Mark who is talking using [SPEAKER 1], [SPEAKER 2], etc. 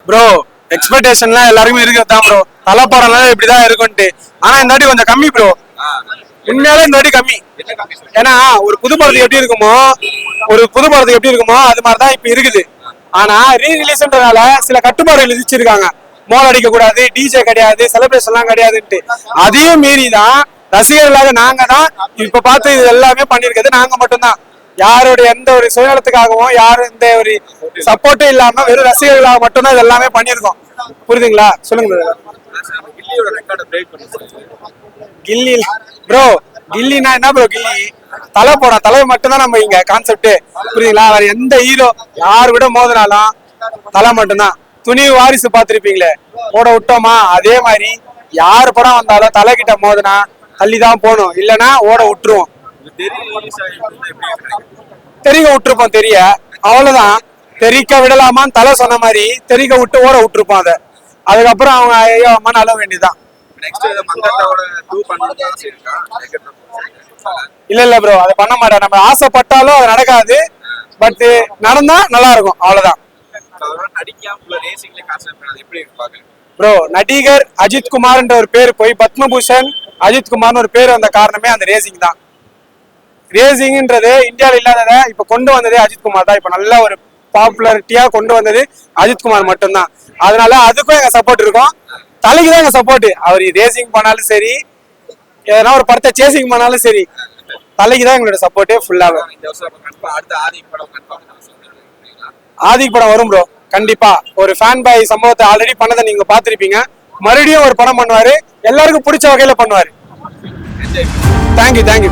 [SPEAKER 1] Bro எக்ஸ்பெக்டேஷன்லாம் எல்லாருக்குமே இருக்கிறது தான் ப்ரோ. தலை படம்லாம் இப்படிதான் இருக்கும்ட்டு. ஆனா இந்த வாட்டி கொஞ்சம் கம்மி ப்ரோ. உண்மையாலே இந்த வாட்டி கம்மி. ஏன்னா ஒரு புது படத்துக்கு எப்படி இருக்குமோ அது மாதிரிதான் இப்ப இருக்குது. ஆனா ரீ ரிலீஸ்ன்றதால சில கட்டுப்பாடுகள் விதிச்சிருக்காங்க. மோல் அடிக்க கூடாது, டிஜே கிடையாது, செலிப்ரேஷன் எல்லாம் கிடையாதுன்ட்டு. அதையும் மீறி தான் ரசிகர்களாக நாங்க தான் இப்ப பார்த்து இது எல்லாமே பண்ணிருக்கிறது நாங்க மட்டும்தான். யாரோட எந்த ஒரு சுயநலத்துக்காகவும் யாரும் எந்த ஒரு சப்போர்ட்டும் இல்லாம வெறும் ரசிகர்களாக மட்டும்தான் இது எல்லாமே பண்ணிருக்கோம். புரியுதுங்களா? சொல்லுங்க. கில்லி ப்ரோ, கில்லினா என்ன ப்ரோ? கில்லி தலை போடும், தலை மட்டும்தான் நம்ம இங்க கான்செப்ட். புரியுதுங்களா? வேற எந்த ஹீரோ யாரு விட மோதினாலும் தலை மட்டும்தான். துணிவு வாரிசு பார்த்திருப்பீங்களே, போட விட்டோமா அதே மாதிரி யாரு படம் வந்தாலும் தலை கிட்ட மோதினா தள்ளிதான் போகணும், இல்லைன்னா ஓட விட்டுருவோம். தெரிக்க விட்டுருப்போம். தெரிய அவ்வளவுதான். தெரிக்க விடலாமான்னு தலை சொன்ன மாதிரி தெரிக்க விட்டு ஓட விட்டுருப்போம். அதை அதுக்கப்புறம் அவங்க ஐயோ அம்மான்னு அழ வேண்டியதுதான். இல்ல ப்ரோ, அது பண்ண மாட்டேன். நம்ம ஆசைப்பட்டாலும் அது நடக்காது. பட் நடந்தா நல்லா இருக்கும், அவ்வளவுதான். ப்ரோ நடிகர் அஜித் குமார்ன்ற ஒரு பேர் போய் பத்மபூஷன் அஜித் குமார்னு ஒரு பேர் வந்த காரணமே அந்த ரேசிங் தான். ரேசிங்ன்றது இந்தியாவில் இல்லாதத இப்ப கொண்டு வந்ததே அஜித் குமார் தான். இப்ப நல்ல ஒரு பாப்புலாரிட்டியா கொண்டு வந்தது அஜித் குமார் மட்டும்தான். அதனால அதுக்கும் எங்க சப்போர்ட் இருக்கும். தலைக்கு தான் எங்க சப்போர்ட். அவர் ரேசிங் பண்ணாலும் சரி, எதனா ஒரு படத்தை சேசிங் பண்ணாலும் சரி, தலைக்கு தான் எங்களோட சப்போர்ட்டே ஃபுல்லாக. ஆதிக் படம் வரும் ப்ரோ, கண்டிப்பா. ஒரு ஃபேன் பாய் சம்பவத்தை ஆல்ரெடி பண்ணதை நீங்க பாத்திருப்பீங்க. மறுபடியும் ஒரு படம் பண்ணுவாரு, எல்லாருக்கும் பிடிச்ச வகையில பண்ணுவாரு. தேங்க்யூ.